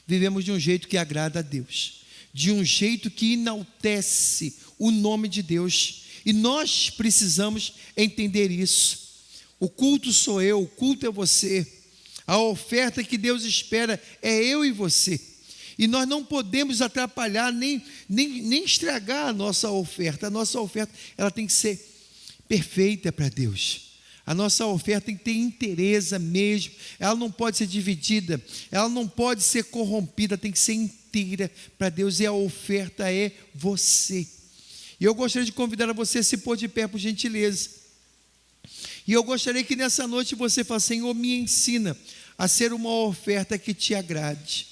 vivemos de um jeito que agrada a Deus, de um jeito que enaltece o nome de Deus. E nós precisamos entender isso. O culto sou eu, o culto é você. A oferta que Deus espera é eu e você. E nós não podemos atrapalhar nem estragar a nossa oferta. A nossa oferta, ela tem que ser perfeita para Deus. A nossa oferta tem que ter inteireza mesmo, ela não pode ser dividida, ela não pode ser corrompida, tem que ser inteira para Deus, e a oferta é você. E eu gostaria de convidar a você a se pôr de pé, por gentileza. E eu gostaria que nessa noite você falasse: Senhor, me ensina a ser uma oferta que te agrade.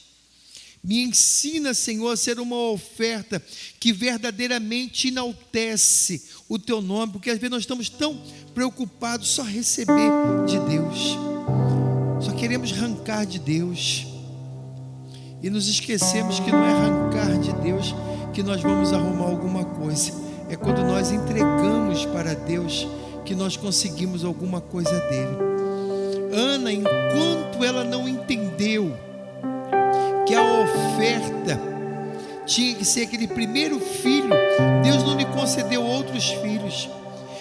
Me ensina, Senhor, a ser uma oferta que verdadeiramente enaltece o Teu nome, porque às vezes nós estamos tão preocupados só receber de Deus, só queremos arrancar de Deus, e nos esquecemos que não é arrancar de Deus que nós vamos arrumar alguma coisa. É quando nós entregamos para Deus que nós conseguimos alguma coisa dele. Ana, enquanto ela não entendeu que a oferta tinha que ser aquele primeiro filho, Deus não lhe concedeu outros filhos.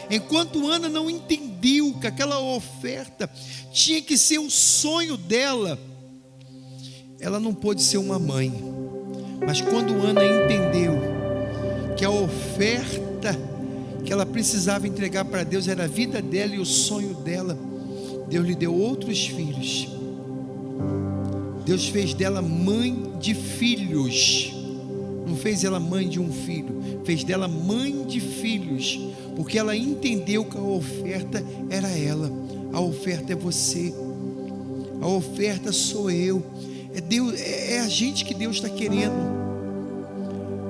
Enquanto Ana não entendeu que aquela oferta tinha que ser o sonho dela, ela não pôde ser uma mãe. Mas quando Ana entendeu que a oferta que ela precisava entregar para Deus era a vida dela e o sonho dela, Deus lhe deu outros filhos. Deus fez dela mãe de filhos. Não fez ela mãe de um filho, fez dela mãe de filhos, porque ela entendeu que a oferta era ela. A oferta é você, a oferta sou eu. É Deus, é a gente que Deus está querendo.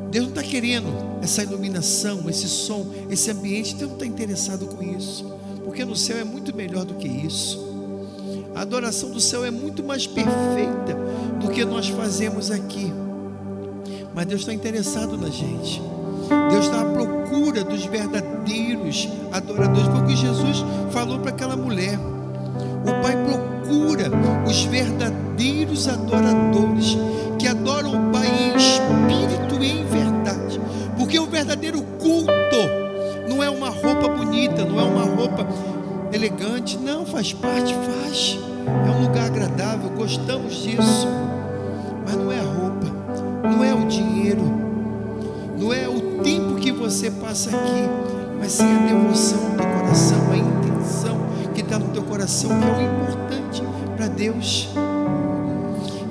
Deus não está querendo essa iluminação, esse som, esse ambiente. Deus não está interessado com isso, porque no céu é muito melhor do que isso. A adoração do céu é muito mais perfeita do que nós fazemos aqui. Mas Deus está interessado na gente. Deus está à procura dos verdadeiros adoradores. Foi o que Jesus falou para aquela mulher. O Pai procura os verdadeiros adoradores, que adoram o Pai em espírito e em verdade. Porque o verdadeiro culto não é uma roupa bonita, não é uma roupa elegante, não, faz parte, faz. É um lugar agradável, gostamos disso. Mas não é a roupa, não é o dinheiro, não é o tempo que você passa aqui, mas sim a devoção do coração, a intenção que está no teu coração, que é o importante para Deus.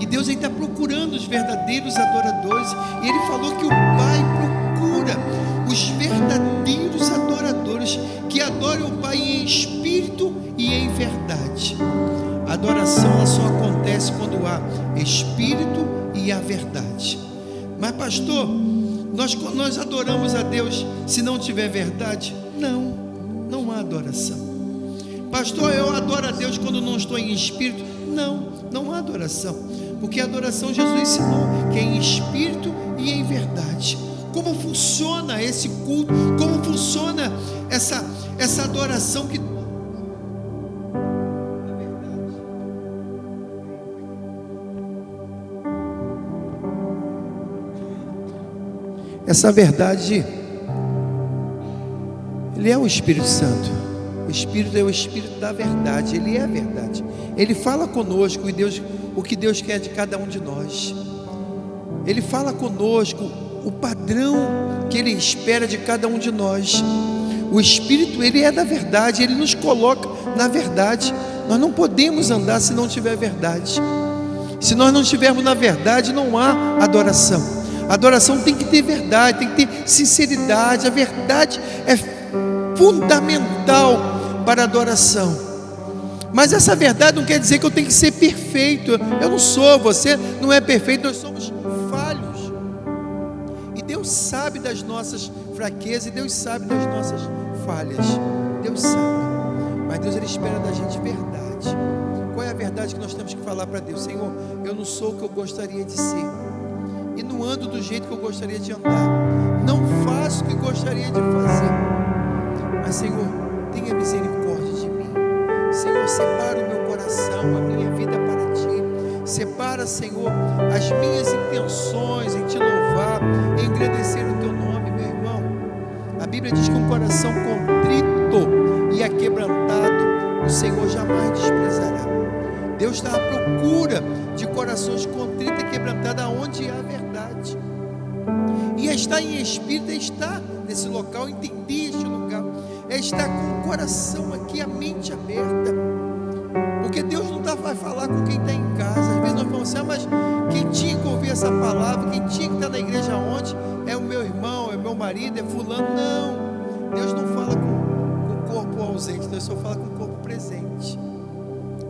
E Deus ainda está procurando os verdadeiros adoradores. E Ele falou que o Pai procura os verdadeiros adoradores, que adoram o Pai em espírito e em verdade. A adoração ela só acontece quando há espírito e a verdade. Mas pastor, Nós adoramos a Deus se não tiver verdade? Não há adoração. Pastor, eu adoro a Deus quando não estou em espírito? Não há adoração, porque a adoração Jesus ensinou que é em espírito e em verdade. Como funciona esse culto? Como funciona essa adoração que essa verdade, Ele é o Espírito Santo. O Espírito é o Espírito da verdade. Ele é a verdade. Ele fala conosco o que Deus quer de cada um de nós. Ele fala conosco o padrão que Ele espera de cada um de nós. O Espírito, Ele é da verdade. Ele nos coloca na verdade. Nós não podemos andar se não tiver verdade. Se nós não estivermos na verdade, não há adoração. A adoração tem que ter verdade, tem que ter sinceridade. A verdade é fundamental para a adoração. Mas essa verdade não quer dizer que eu tenho que ser perfeito. Eu não sou, você não é perfeito, nós somos falhos. E Deus sabe das nossas fraquezas, e Deus sabe das nossas falhas. Deus sabe. Mas Deus, Ele espera da gente verdade. Qual é a verdade que nós temos que falar para Deus? Senhor, eu não sou o que eu gostaria de ser, e não ando do jeito que eu gostaria de andar, não faço o que gostaria de fazer, mas Senhor, tenha misericórdia de mim. Senhor, separa o meu coração, a minha vida para Ti. Separa, Senhor, as minhas intenções em Te louvar, em engrandecer o Teu nome, meu irmão. A Bíblia diz que um coração contrito e aquebrantado o Senhor jamais desprezará. Deus está à procura de corações contritos e quebrantados, aonde há verdade. E estar em espírito é estar nesse local, entender este lugar, é estar com o coração aqui, a mente aberta. Porque Deus não vai falar com quem está em casa. Às vezes nós falamos assim, mas quem tinha que ouvir essa palavra, quem tinha que estar na igreja ontem, é o meu irmão, é o meu marido, é fulano. Não, Deus não fala com o corpo ausente, Deus só fala com o corpo presente.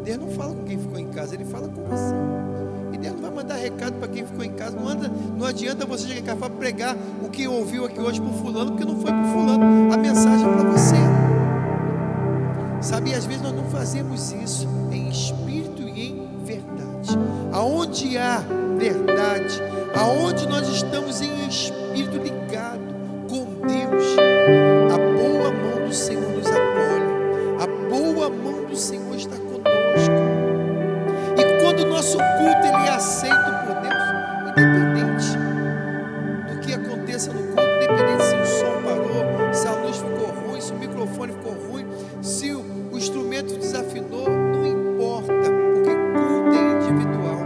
Deus não fala com quem ficou em casa, Ele fala com você. E Deus não vai mandar recado para quem ficou em casa. Não adianta você chegar aqui para pregar o que ouviu aqui hoje por fulano, porque não foi por fulano. A mensagem é para você. Sabe, às vezes nós não fazemos isso em espírito e em verdade. Aonde há verdade, aonde nós estamos em espírito ligado com Deus, a boa mão do Senhor nos acolhe. A boa mão do Senhor está conosco. E quando o nosso culto ele é aceito por Deus, independente do que aconteça no culto, independente se o som parou, se a luz ficou ruim, se o microfone ficou ruim, se o instrumento desafinou, não importa, porque culto é individual.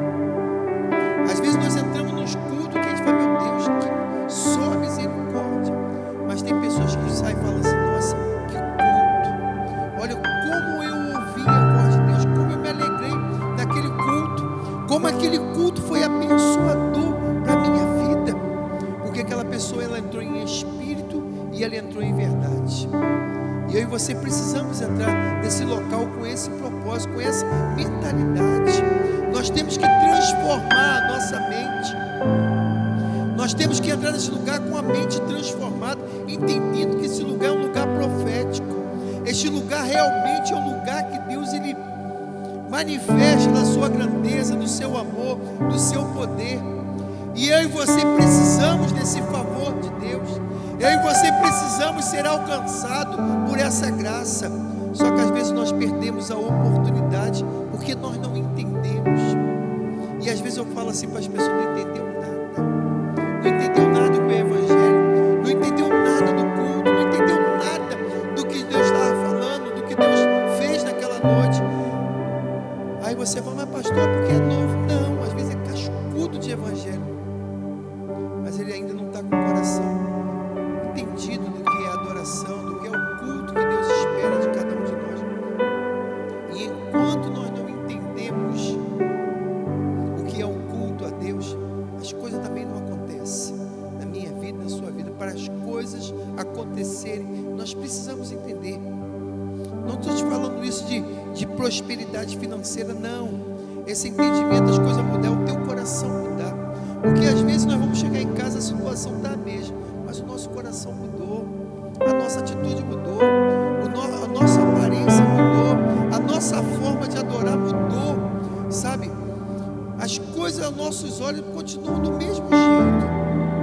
Às vezes nós entramos nos cultos que a gente fala, meu Deus, que só misericórdia. Mas tem pessoas que saem falando assim, nossa, que culto. Olha como eu ouvi a voz de Deus, como eu me alegrei naquele culto, como aquele culto foi abençoador para a minha vida. Porque aquela pessoa, ela entrou em espírito e ela entrou em verdade. E eu e você precisamos entrar nesse local com esse propósito, com essa mentalidade. Nós temos que transformar a nossa mente. Nós temos que entrar nesse lugar com a mente transformada, entendendo que esse lugar é um lugar profético. Este lugar realmente é um lugar que Deus ele manifesta da sua grandeza, do seu amor, do seu poder. E eu e você precisamos desse favor de Deus. Eu e você precisamos ser alcançados por essa graça. Só que às vezes nós perdemos a oportunidade porque nós não entendemos. E às vezes eu falo assim para as pessoas, não entendeu nada. Não entendeu nada do Evangelho, não entendeu nada do culto, não entendeu nada do que Deus estava falando, do que Deus fez naquela noite. Aí você fala, mas pastor, porque é novo? Não, às vezes é cascudo de Evangelho, mas ele ainda não está com o coração entendido do que é a adoração, do que é o culto que Deus espera de cada um de nós. E enquanto nós não entendemos o que é um culto a Deus, as coisas também não acontecem na minha vida, na sua vida. Para as coisas acontecerem, nós precisamos entender. Não estou te falando isso de prosperidade financeira, não. Esse entendimento, as coisas mudar, o teu coração mudar. Porque às vezes nós vamos chegar em casa, a situação está a mesma, mas o nosso coração mudou, a nossa atitude mudou, a nossa aparência mudou, a nossa forma de adorar mudou, sabe? As coisas aos nossos olhos continuam do mesmo jeito,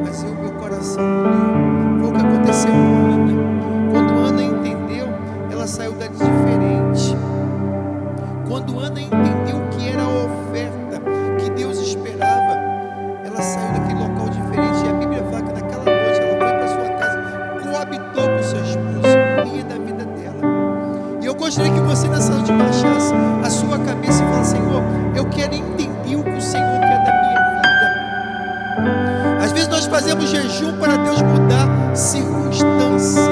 mas o meu coração mudou. Foi o que aconteceu com Ana. Quando Ana entendeu, ela saiu dali diferente. Quando Ana entendeu o que era a oferta que Deus esperava, ela saiu daquele local diferente. E a Bíblia fala que naquela noite ela foi para sua casa, coabitou com seu esposo, ria da vida dela. E eu gostaria que você nessa noite baixasse a sua cabeça e falasse: Senhor, eu quero entender o que o Senhor quer da minha vida. Às vezes nós fazemos jejum para Deus mudar circunstâncias.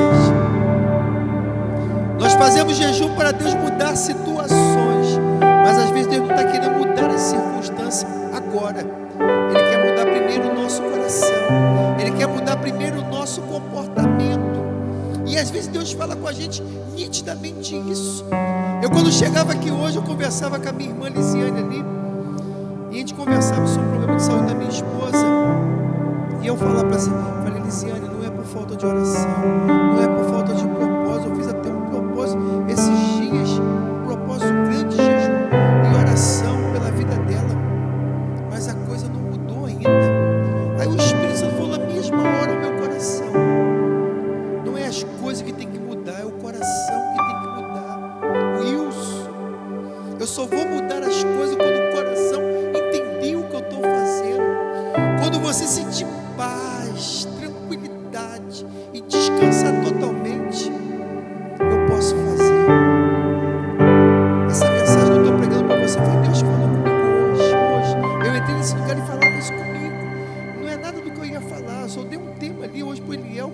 Nós fazemos jejum para Deus mudar situações, mas às vezes Deus não está querendo mudar as circunstâncias agora. Ele quer mudar primeiro o nosso coração, Ele quer mudar primeiro o nosso comportamento. E às vezes Deus fala com a gente nitidamente isso. Eu, quando chegava aqui hoje, eu conversava com a minha irmã Lisiane ali, e a gente conversava sobre o problema de saúde da minha esposa. E eu falava para ela, falei: Lisiane, não é por falta de oração, não é por falta de propósito. Eu fiz até um propósito esses dias, um propósito grande de jejum e oração pela vida dela, mas a coisa não mudou ainda. Aí o Espírito Santo falou na mesma hora ao meu coração: não é as coisas que tem que mudar, é o coração que tem que mudar. Wilson, eu só vou mudar as coisas quando o coração entender o que eu estou fazendo, quando você sentir paz, tranquilidade e descansar totalmente, eu posso fazer. Essa mensagem que eu estou pregando para você foi Deus falando comigo hoje. Eu entrei nesse lugar e falava isso comigo. Não é nada do que eu ia falar, eu só dei um tema ali hoje para o Eliel,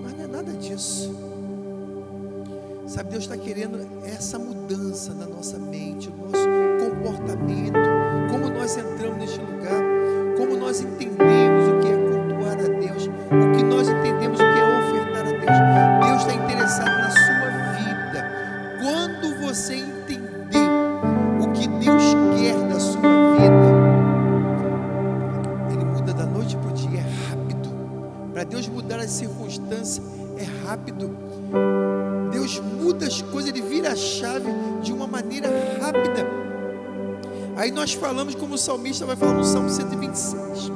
mas não é nada disso. Sabe, Deus está querendo essa mudança na nossa mente, o nosso comportamento, como nós entramos neste lugar, como nós entendemos o que é cultuar a Deus, o que nós entendemos o que é ofertar a Deus. Deus está interessado na sua vida. Quando você entender o que Deus quer da sua vida, Ele muda da noite para o dia, é rápido. Para Deus mudar as circunstâncias, é rápido. Deus muda as coisas, Ele vira a chave de uma maneira rápida. Aí nós falamos, como o salmista vai falar no Salmo 126,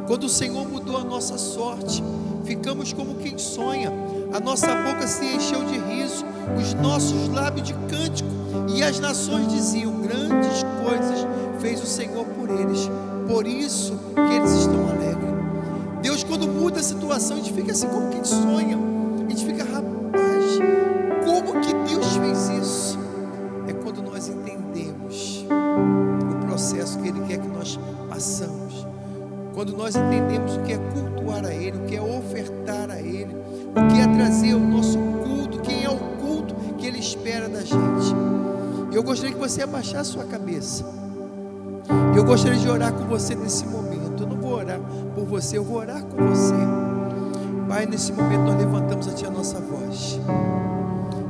quando o Senhor mudou a nossa sorte, ficamos como quem sonha, a nossa boca se encheu de riso, os nossos lábios de cântico, e as nações diziam: grandes coisas fez o Senhor por eles, por isso que eles estão alegres. Deus, quando muda a situação, a gente fica assim como quem sonha, a gente fica: rapaz, como que Deus fez isso? É quando nós entendemos o processo que Ele quer que nós passamos, quando nós entendemos o que é cultuar a Ele, o que é ofertar a Ele, o que é trazer o nosso culto, quem é o culto que Ele espera da gente. Eu gostaria que você abaixasse a sua cabeça. Eu gostaria de orar com você nesse momento. Eu não vou orar por você, eu vou orar com você. Pai, nesse momento nós levantamos a Ti a nossa voz.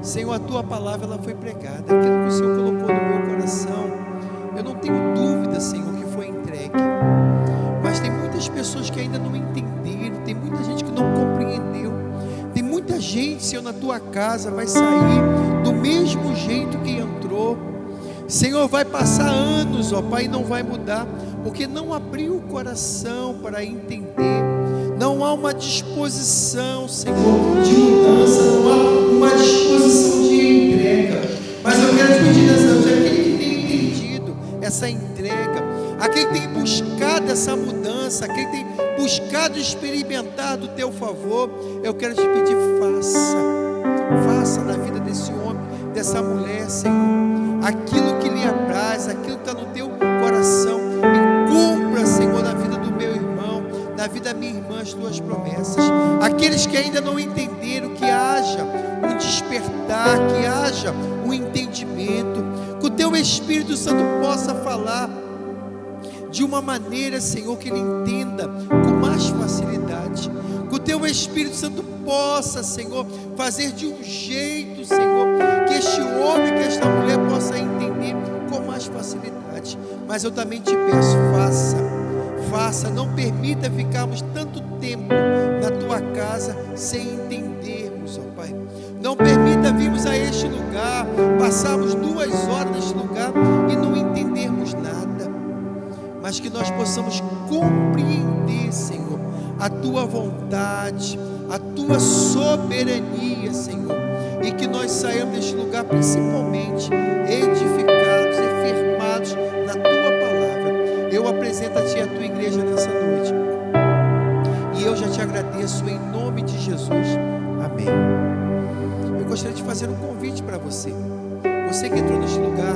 Senhor, a Tua palavra ela foi pregada, aquilo que o Senhor colocou no meu coração, eu não tenho dúvida, Senhor, que foi entregue. Mas tem muitas pessoas que ainda não entenderam, tem muita gente que não compreendeu, tem muita gente, Senhor, na Tua casa vai sair do mesmo jeito que entrou. Senhor, vai passar anos, ó Pai, e não vai mudar, porque não abriu o coração para entender. Não há uma disposição, Senhor, de mudança, não há uma disposição de entrega. Mas eu quero te pedir nessa noite, aquele que tem entendido essa entrega, aquele que tem buscado essa mudança, aquele que tem buscado experimentar do Teu favor, eu quero te pedir: faça na vida desse homem, dessa mulher, Senhor, aquilo que lhe apraz, aquilo que está no Teu coração, e cumpra, Senhor, na vida do meu irmão, na vida da minha irmã, as Tuas promessas. Aqueles que ainda não entenderam, que haja um despertar, que haja um entendimento, que o Teu Espírito Santo possa falar de uma maneira, Senhor, que ele entenda com mais facilidade, que o Teu Espírito Santo possa, Senhor, fazer de um jeito, Senhor, que este homem, que esta mulher possa entender com mais facilidade. Mas eu também te peço, faça, não permita ficarmos tanto tempo na tua casa sem entendermos, ó Pai. Não permita virmos a este lugar, passarmos 2 horas neste lugar e não entendermos nada, mas que nós possamos compreender, Senhor, a tua vontade, a tua soberania, Senhor, e que nós saiamos deste lugar principalmente edificados e firmados na tua palavra. Eu apresento a ti a tua igreja nessa noite, e eu já te agradeço em nome de Jesus, amém. Eu gostaria de fazer um convite para você, você que entrou neste lugar,